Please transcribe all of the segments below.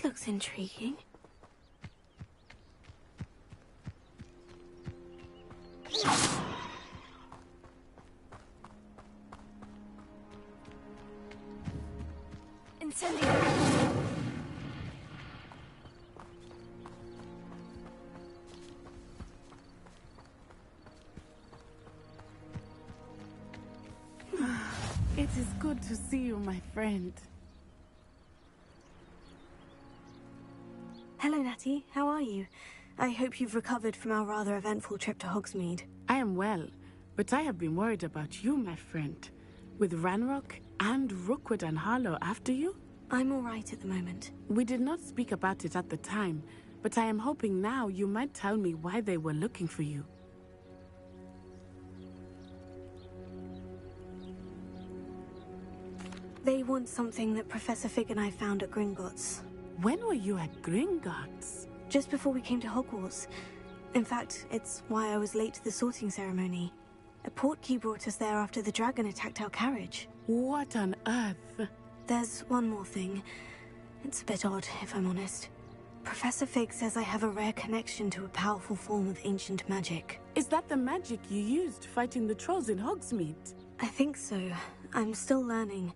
Looks intriguing. Incendiary. It is good to see you, my friend. Hello, Natty. How are you? I hope you've recovered from our rather eventful trip to Hogsmeade. I am well, but I have been worried about you, my friend. With Ranrock and Rookwood and Harlow after you? I'm all right at the moment. We did not speak about it at the time, but I am hoping now you might tell me why they were looking for you. They want something that Professor Fig and I found at Gringotts. When were you at Gringotts? Just before we came to Hogwarts. In fact, it's why I was late to the sorting ceremony. A portkey brought us there after the dragon attacked our carriage. What on earth? There's one more thing. It's a bit odd, if I'm honest. Professor Fig says I have a rare connection to a powerful form of ancient magic. Is that the magic you used fighting the trolls in Hogsmeade? I think so. I'm still learning,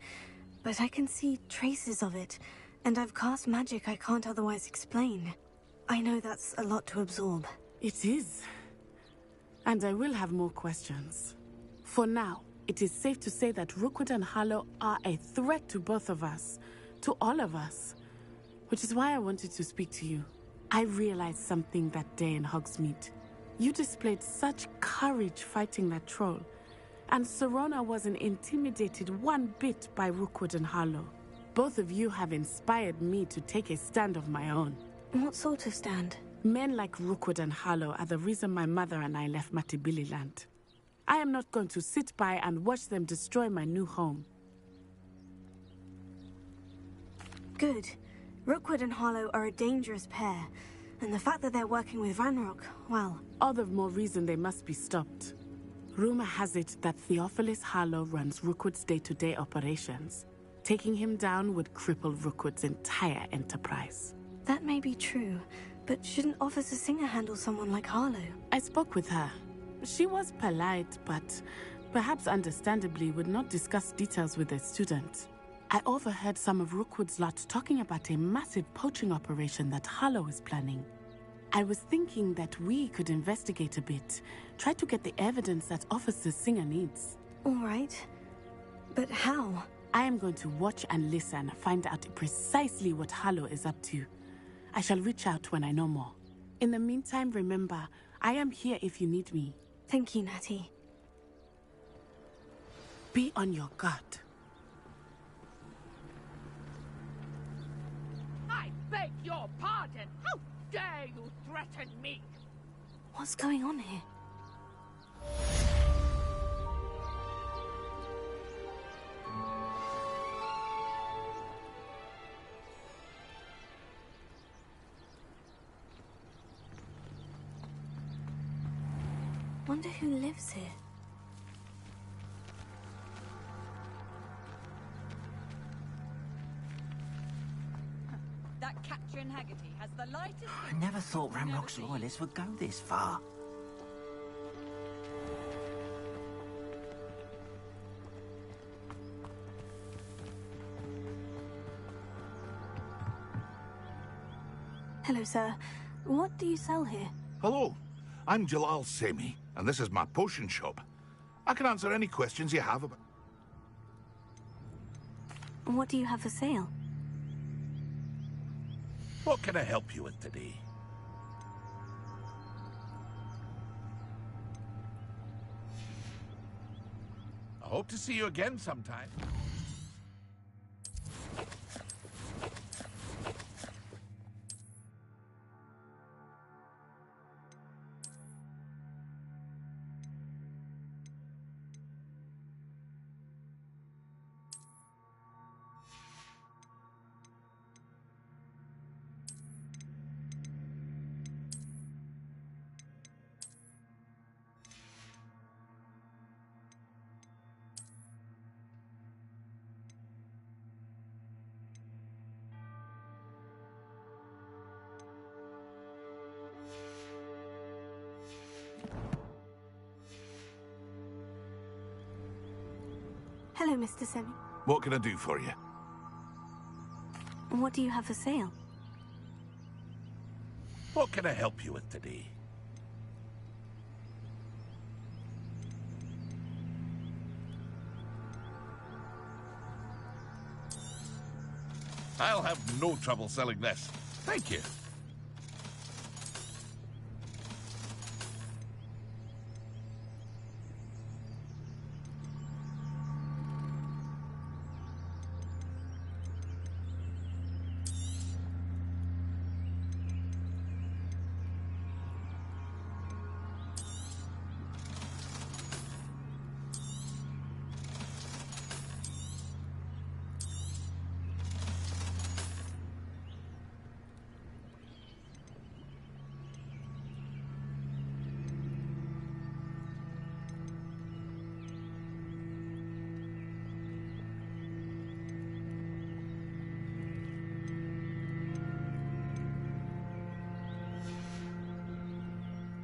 but I can see traces of it. And I've cast magic I can't otherwise explain. I know that's a lot to absorb. It is. And I will have more questions. For now, it is safe to say that Rookwood and Harlow are a threat to both of us. To all of us. Which is why I wanted to speak to you. I realized something that day in Hogsmeade. You displayed such courage fighting that troll. And Serona wasn't intimidated one bit by Rookwood and Harlow. Both of you have inspired me to take a stand of my own. What sort of stand? Men like Rookwood and Harlow are the reason my mother and I left Matibili land. I am not going to sit by and watch them destroy my new home. Good. Rookwood and Harlow are a dangerous pair, and the fact that they're working with Ranrock, well... All the more reason they must be stopped. Rumor has it that Theophilus Harlow runs Rookwood's day-to-day operations. Taking him down would cripple Rookwood's entire enterprise. That may be true, but shouldn't Officer Singer handle someone like Harlow? I spoke with her. She was polite, but perhaps understandably would not discuss details with a student. I overheard some of Rookwood's lot talking about a massive poaching operation that Harlow is planning. I was thinking that we could investigate a bit, try to get the evidence that Officer Singer needs. All right. But how? I am going to watch and listen, find out precisely what Harlow is up to. I shall reach out when I know more. In the meantime, remember, I am here if you need me. Thank you, Natty. Be on your guard. I beg your pardon! How dare you threaten me? What's going on here? Wonder who lives here. That Catrin Haggerty has the lightest... I never thought Ranrock's loyalists would go this far. Hello, sir. What do you sell here? Hello, I'm Jalal Semi, and this is my potion shop. I can answer any questions you have about... What do you have for sale? What can I help you with today? I hope to see you again sometime. Hello, Mr. Semi. What can I do for you? What do you have for sale? What can I help you with today? I'll have no trouble selling this. Thank you.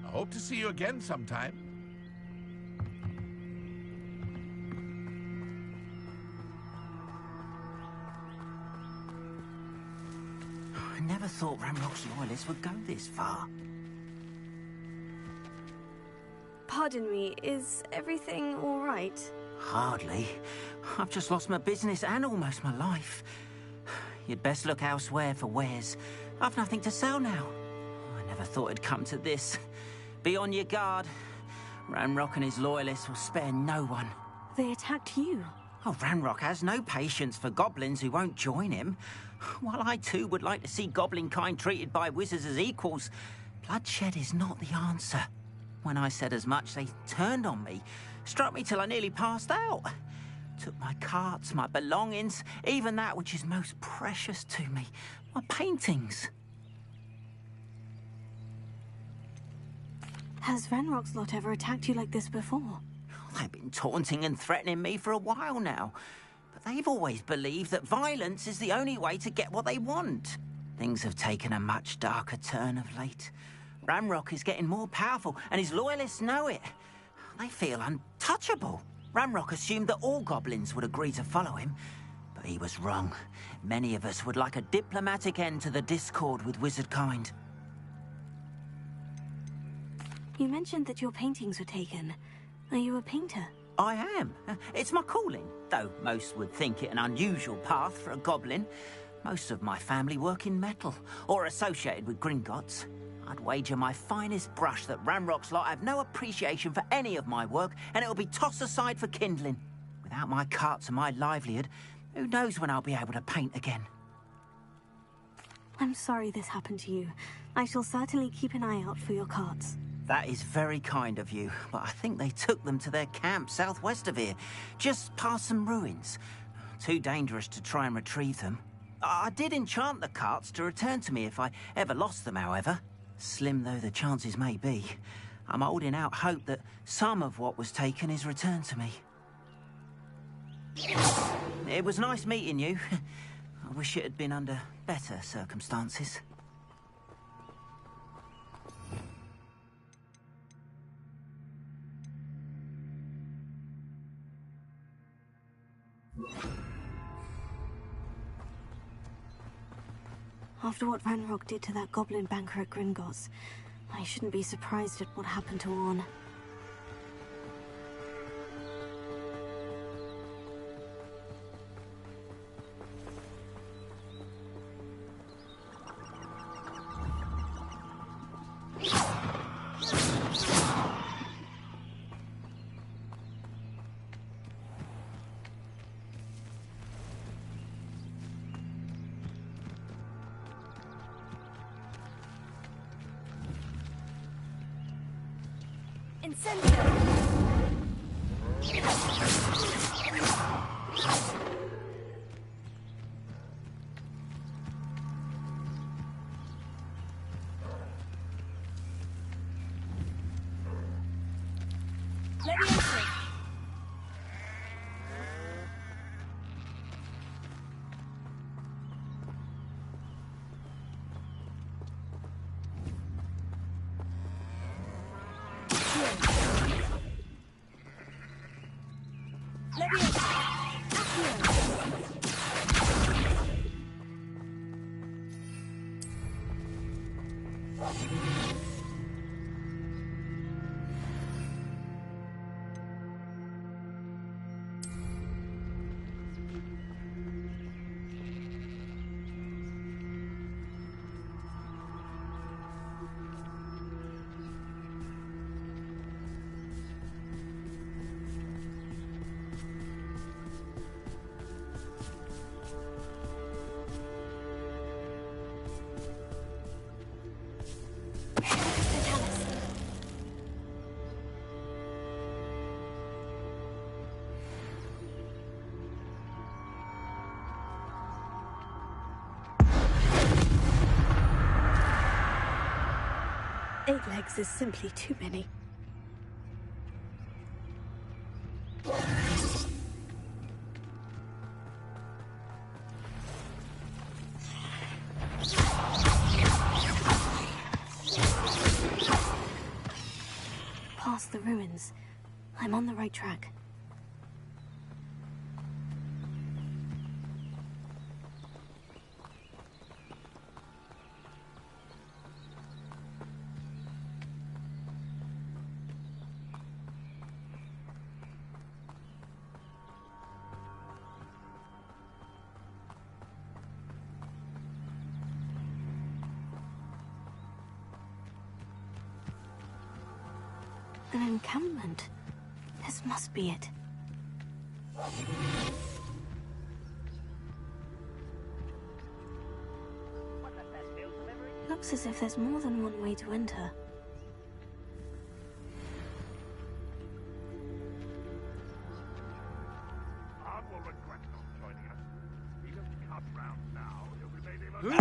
Hope to see you again sometime. I never thought Ranrock's loyalists would go this far. Pardon me, is everything all right? Hardly. I've just lost my business and almost my life. You'd best look elsewhere for wares. I've nothing to sell now. I never thought it'd come to this. Be on your guard. Ranrock and his loyalists will spare no one. They attacked you. Oh, Ranrock has no patience for goblins who won't join him. While I too would like to see goblin kind treated by wizards as equals, bloodshed is not the answer. When I said as much, they turned on me, struck me till I nearly passed out. Took my carts, my belongings, even that which is most precious to me, my paintings. Has Ranrock's lot ever attacked you like this before? They've been taunting and threatening me for a while now. But they've always believed that violence is the only way to get what they want. Things have taken a much darker turn of late. Ranrock is getting more powerful, and his loyalists know it. They feel untouchable. Ranrock assumed that all goblins would agree to follow him, but he was wrong. Many of us would like a diplomatic end to the discord with wizard kind. You mentioned that your paintings were taken. Are you a painter? I am. It's my calling, though most would think it an unusual path for a goblin. Most of my family work in metal, or associated with Gringotts. I'd wager my finest brush that Ranrock's lot have no appreciation for any of my work, and it'll be tossed aside for kindling. Without my carts and my livelihood, who knows when I'll be able to paint again? I'm sorry this happened to you. I shall certainly keep an eye out for your carts. That is very kind of you, but I think they took them to their camp southwest of here, just past some ruins. Too dangerous to try and retrieve them. I did enchant the carts to return to me if I ever lost them, however. Slim though the chances may be, I'm holding out hope that some of what was taken is returned to me. It was nice meeting you. I wish it had been under better circumstances. After what Ranrock did to that goblin banker at Gringotts, I shouldn't be surprised at what happened to Orn. Eight legs is simply too many. Past the ruins. I'm on the right track. An encampment. This must be it. Looks as if there's more than one way to enter. Hello?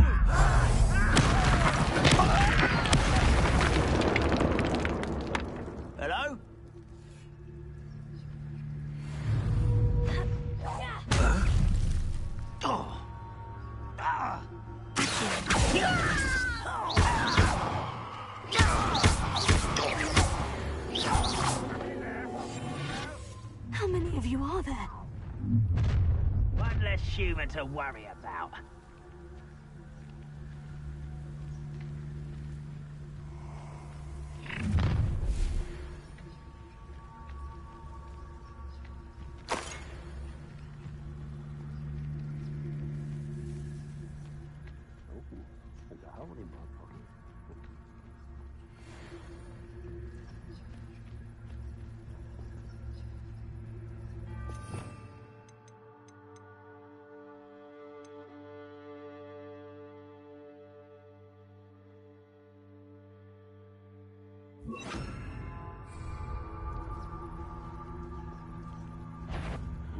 How many of you are there? One less human to worry about.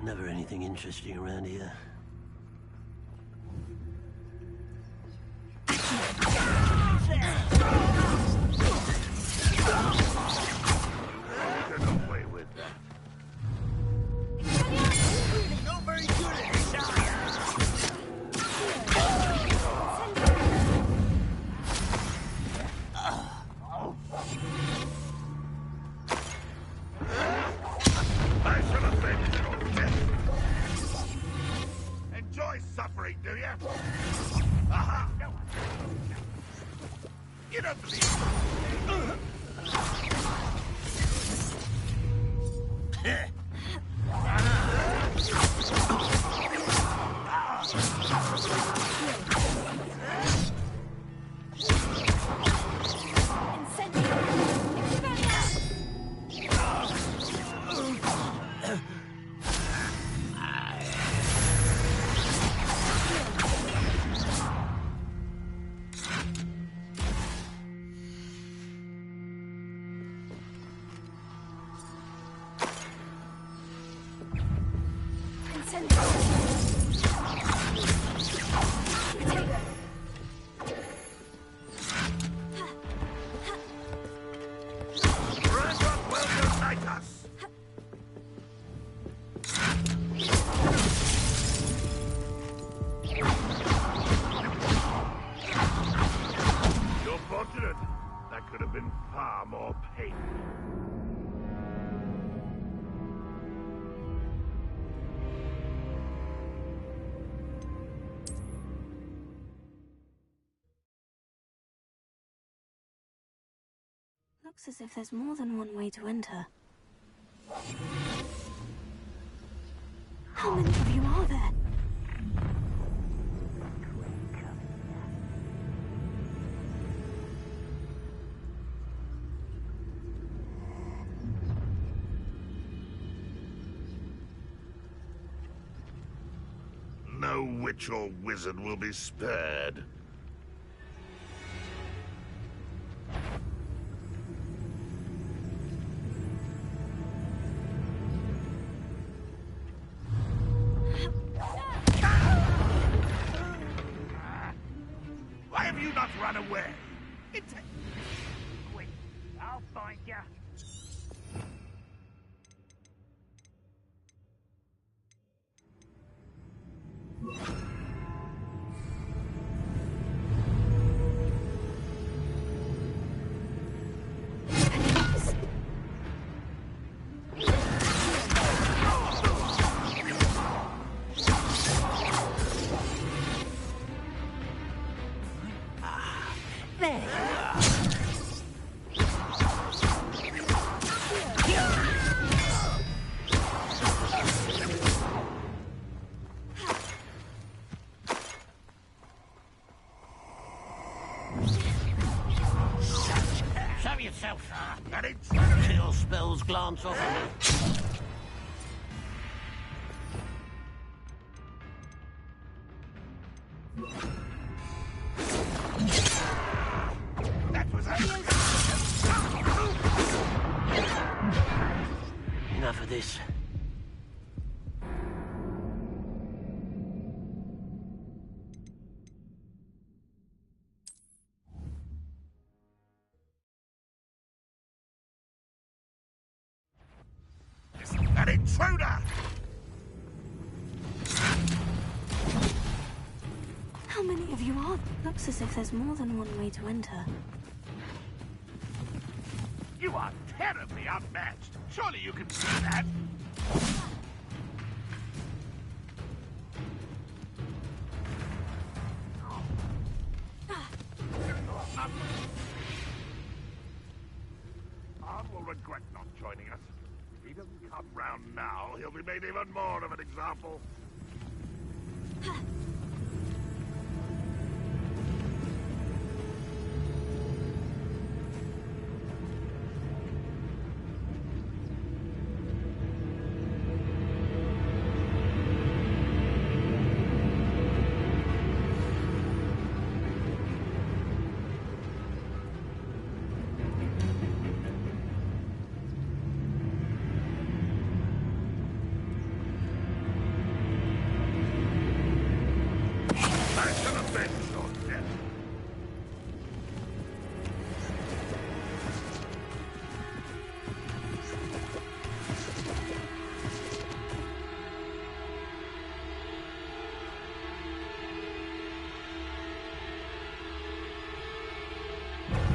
Never anything interesting around here. Get away with that. Not very good at this, are you? I should have been your death. Enjoy suffering, do you? Aha! You don't believe far more painful. Looks as if there's more than one way to enter. How many of you are there? No witch or wizard will be spared. Why have you not run away? Quick, I'll find ya. There you are. Show yourself, sir. Got it? Kill spells glance off of me. That was Enough of this. intruder! How many of you are? Looks as if there's more than one way to enter. You are terribly unmatched. Surely you can see that. Arn will regret not joining us. If he doesn't come round now, he'll be made even more of an example.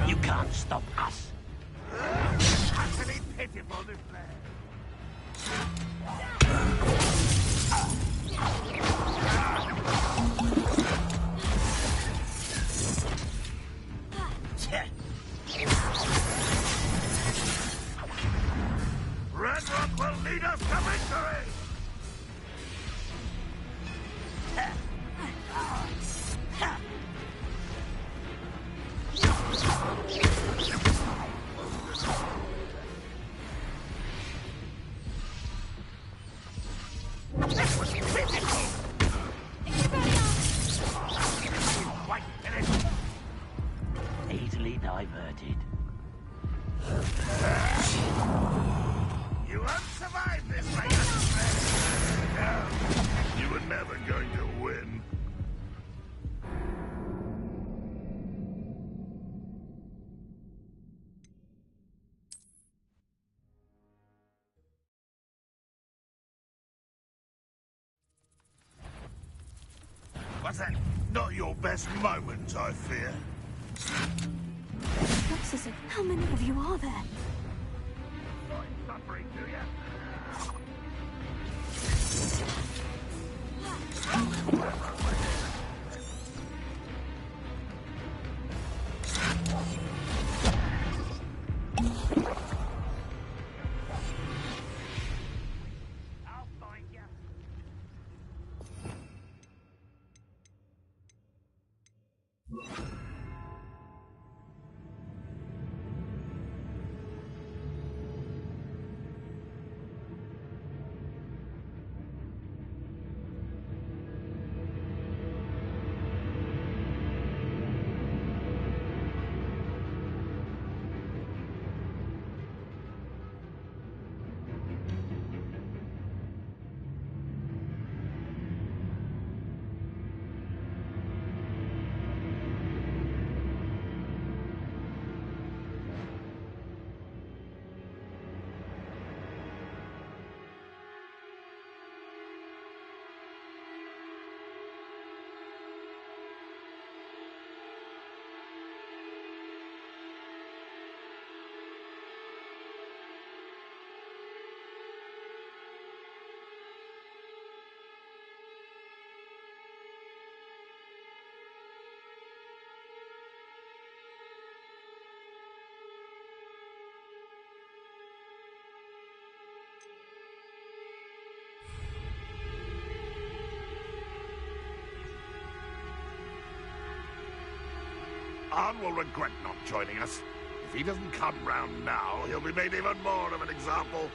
You can't stop us. Utterly pitiful, this land. Red Rock will lead us to victory! That was physical! Quite finished. Easily diverted. You won't survive this, my young friend. No, you were never going to win. What's that? Not your best moment, I fear. Looks as if... How many of you are there? Enjoying suffering, do you? I'll find you. Arn will regret not joining us. If he doesn't come round now, he'll be made even more of an example.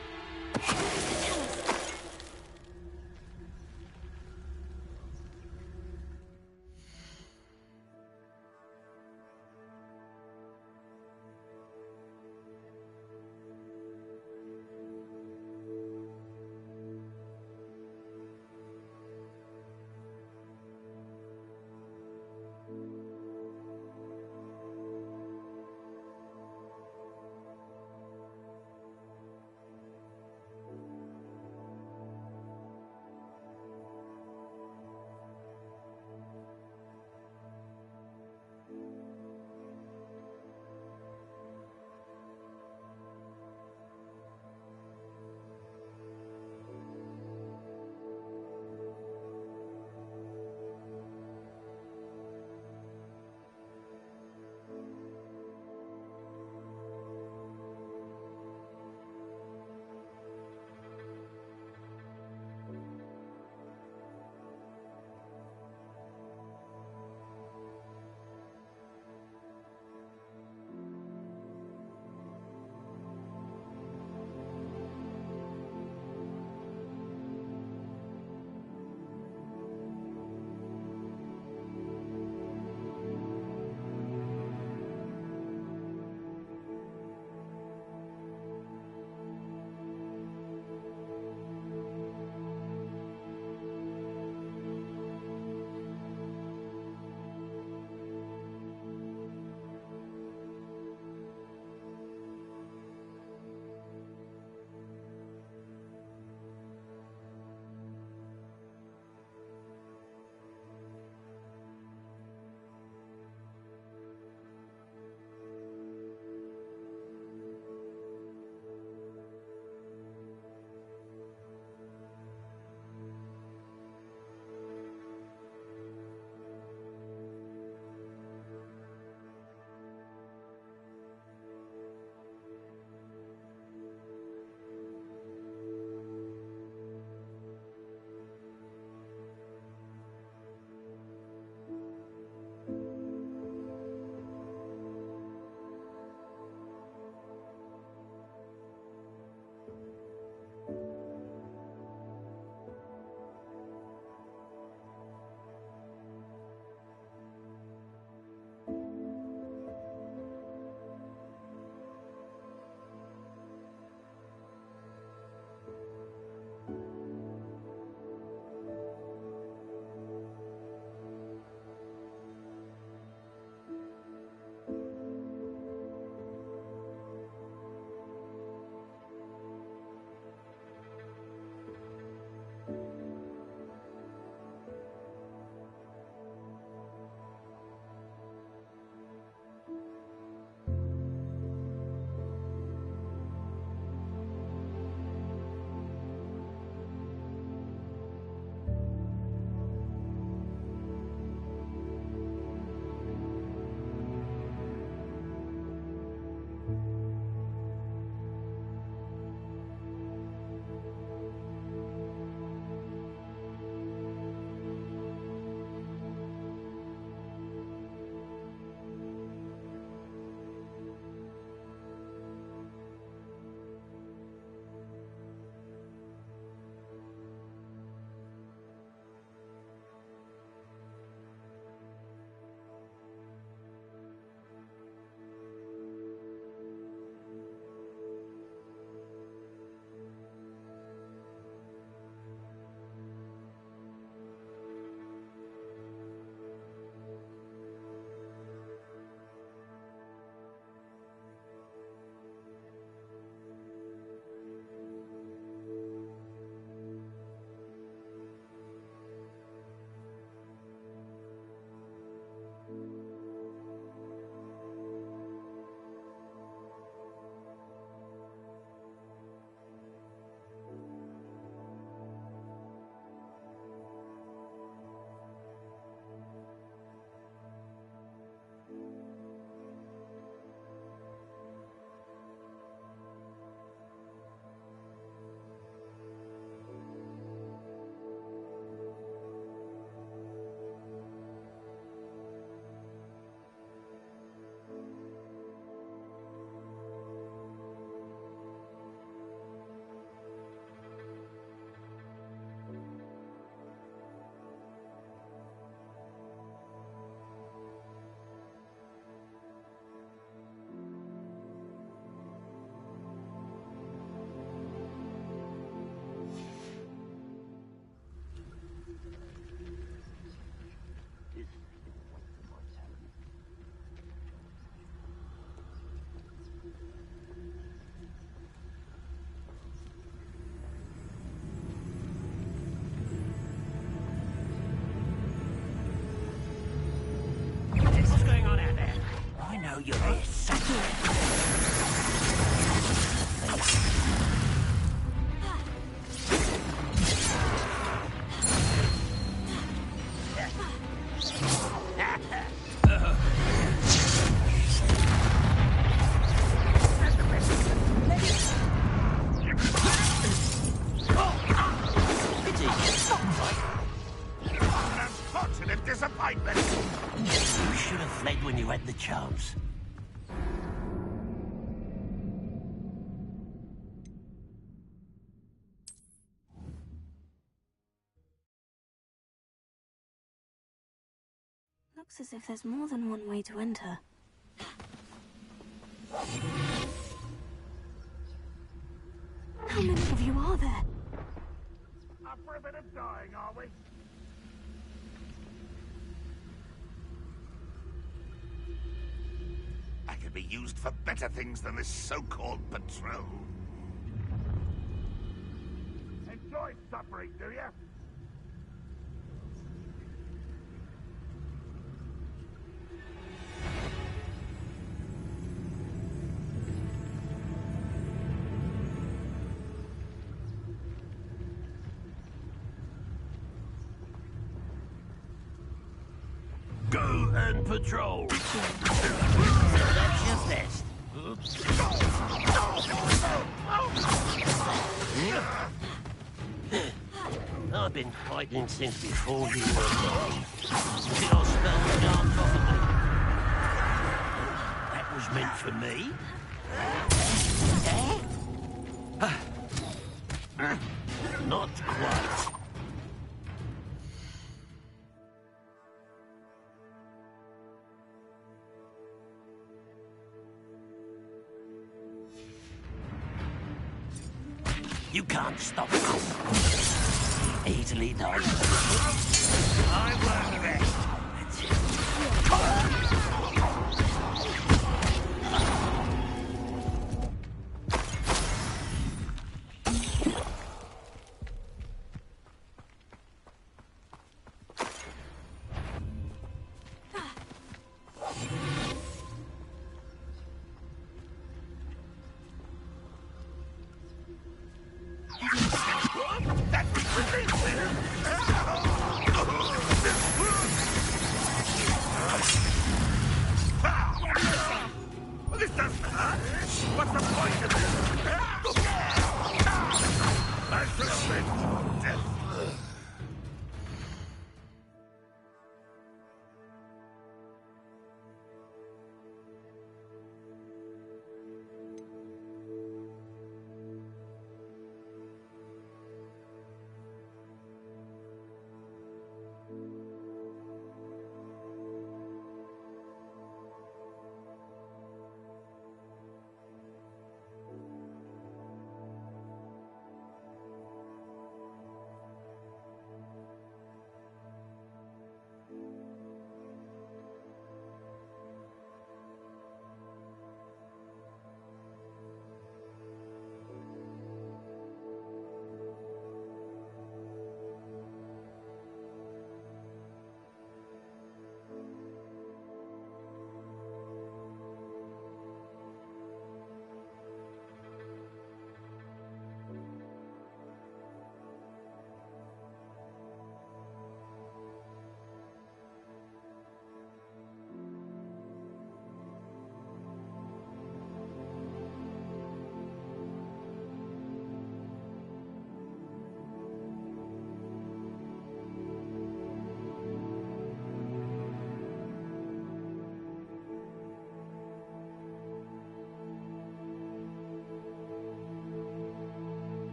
know you're this. Unfortunate disappointment. You should have fled when you had the chance. Looks as if there's more than one way to enter. How many of you are there? Up for a bit of dying, are we? I could be used for better things than this so-called patrol. Enjoy suffering, do you? Go and patrol. That's your best. I've been fighting since before you were born. See your spell dance off of me? That was meant for me? Not quite. You can't stop us. Easily done. I work best. That's it.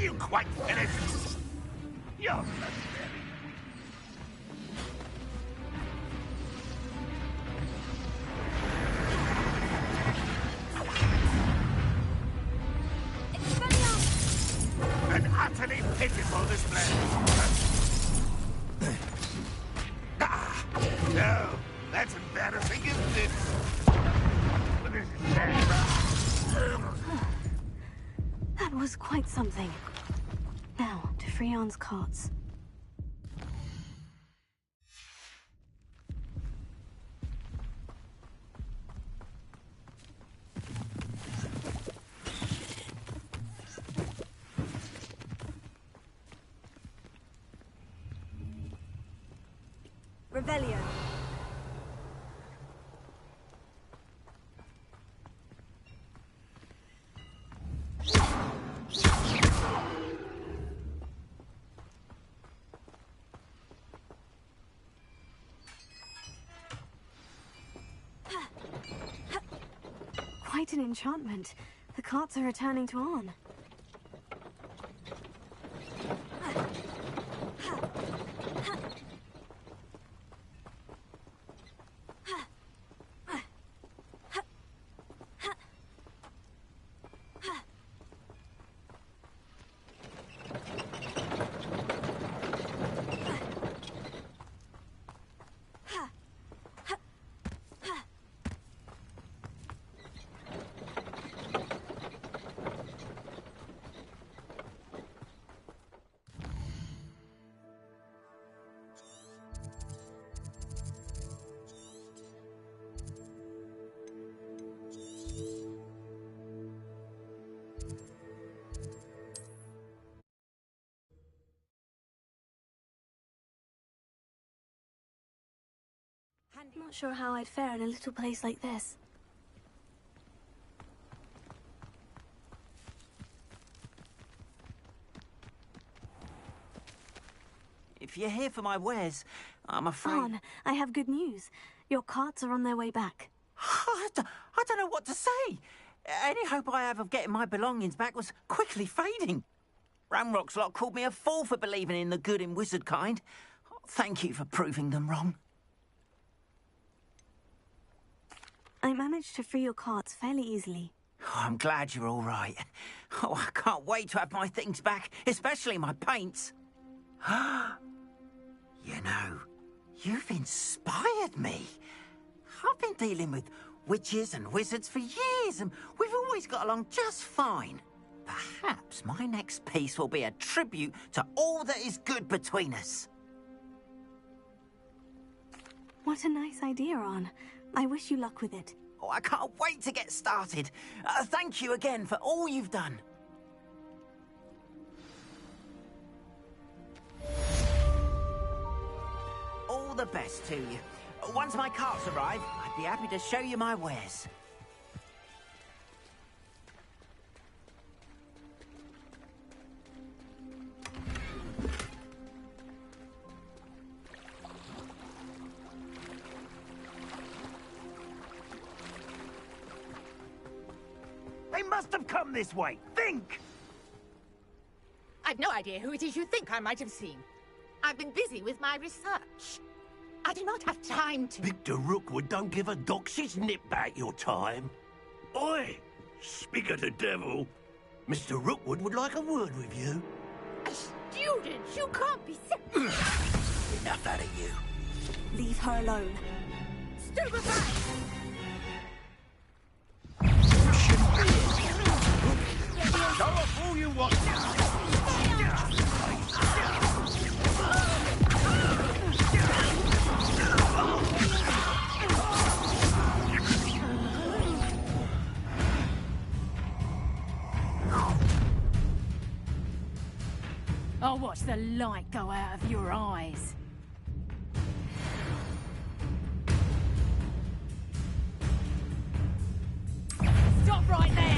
you quite finished? You're very... An utterly pitiful display. No, that's embarrassing, isn't it? That was quite something. Now, to Freon's carts. Revelio. Quite an enchantment. The carts are returning to Arn. I'm not sure how I'd fare in a little place like this. If you're here for my wares, I'm afraid... Arn, I have good news. Your carts are on their way back. I don't know what to say. Any hope I have of getting my belongings back was quickly fading. Ramrock's lot called me a fool for believing in the good in wizard kind. Thank you for proving them wrong. I managed to free your carts fairly easily. Oh, I'm glad you're all right. Oh, I can't wait to have my things back, especially my paints. You know, you've inspired me. I've been dealing with witches and wizards for years, and we've always got along just fine. Perhaps my next piece will be a tribute to all that is good between us. What a nice idea, Arn. I wish you luck with it. Oh, I can't wait to get started. Thank you again for all you've done. All the best to you. Once my carts arrive, I'd be happy to show you my wares. They must have come this way. Think! I've no idea who it is you think I might have seen. I've been busy with my research. I do not have time to... Victor Rookwood don't give a doxy's nip back your time. Oi! Speak of the devil. Mr. Rookwood would like a word with you. A student? You can't be Enough out of you. Leave her alone. Stupefy! Show off who you want. I'll watch the light go out of your eyes. Stop right there!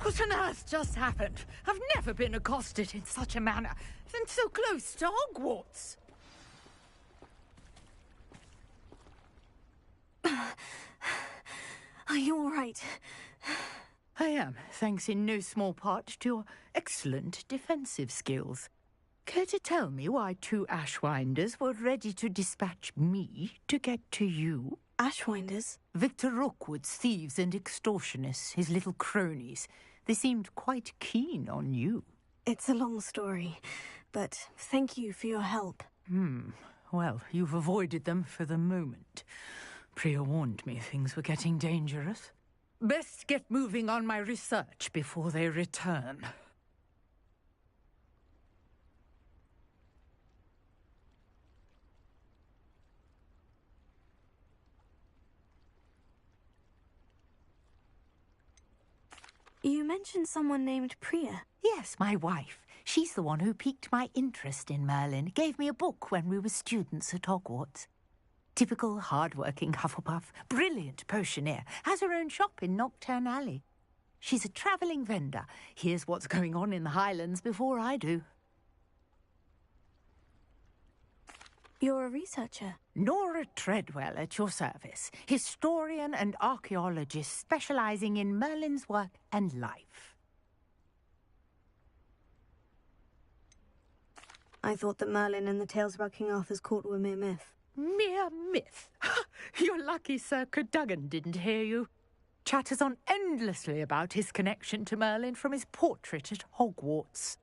What on earth just happened? I've never been accosted in such a manner, and so close to Hogwarts. Are you all right? I am, thanks in no small part to your excellent defensive skills. Care to tell me why two Ashwinders were ready to dispatch me to get to you? Ashwinders? Victor Rookwood's thieves and extortionists, his little cronies. They seemed quite keen on you. It's a long story, but thank you for your help. Well, you've avoided them for the moment. Priya warned me things were getting dangerous. Best get moving on my research before they return. You mentioned someone named Priya. Yes, my wife. She's the one who piqued my interest in Merlin. Gave me a book when we were students at Hogwarts. Typical hard-working Hufflepuff, brilliant potioneer, has her own shop in Nocturne Alley. She's a travelling vendor. Hears what's going on in the Highlands before I do. You're a researcher? Nora Treadwell at your service, historian and archaeologist specialising in Merlin's work and life. I thought that Merlin and the tales about King Arthur's court were mere myth. Mere myth? You're lucky Sir Cadogan didn't hear you. Chatters on endlessly about his connection to Merlin from his portrait at Hogwarts.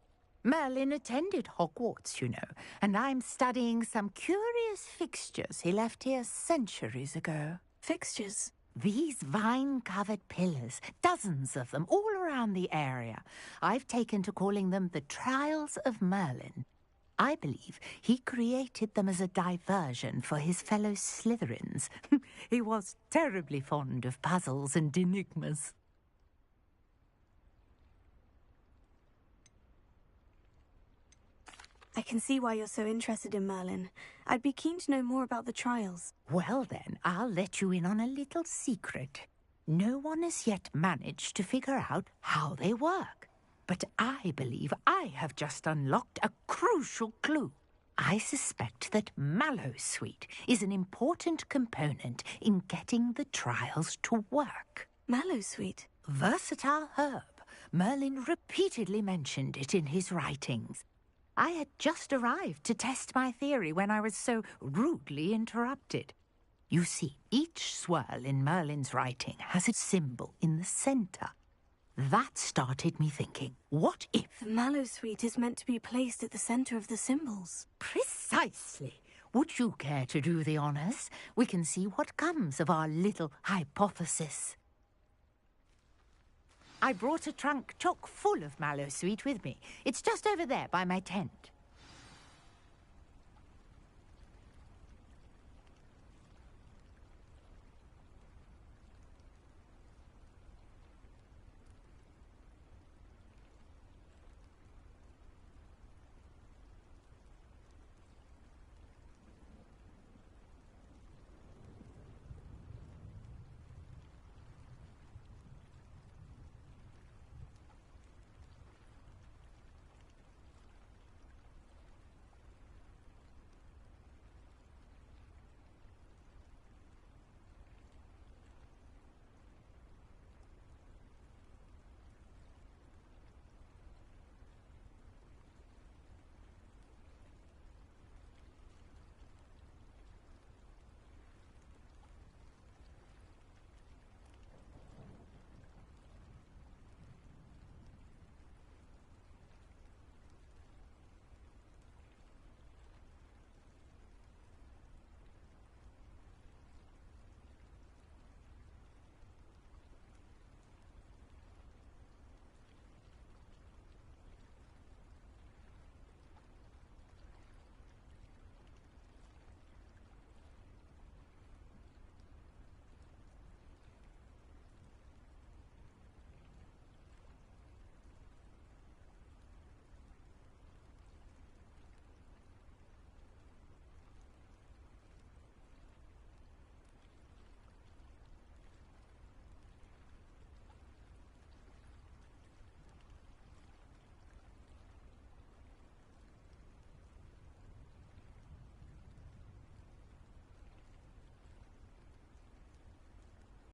Merlin attended Hogwarts, you know, and I'm studying some curious fixtures he left here centuries ago. Fixtures? These vine-covered pillars, dozens of them, all around the area. I've taken to calling them the Trials of Merlin. I believe he created them as a diversion for his fellow Slytherins. He was terribly fond of puzzles and enigmas. I can see why you're so interested in Merlin. I'd be keen to know more about the trials. Well then, I'll let you in on a little secret. No one has yet managed to figure out how they work. But I believe I have just unlocked a crucial clue. I suspect that Mallowsweet is an important component in getting the trials to work. Mallowsweet? Versatile herb. Merlin repeatedly mentioned it in his writings. I had just arrived to test my theory when I was so rudely interrupted. You see, each swirl in Merlin's writing has a symbol in the centre. That started me thinking, what if... The Mallowsweet is meant to be placed at the centre of the symbols. Precisely. Would you care to do the honours? We can see what comes of our little hypothesis. I brought a trunk chock full of Mallowsweet with me. It's just over there by my tent.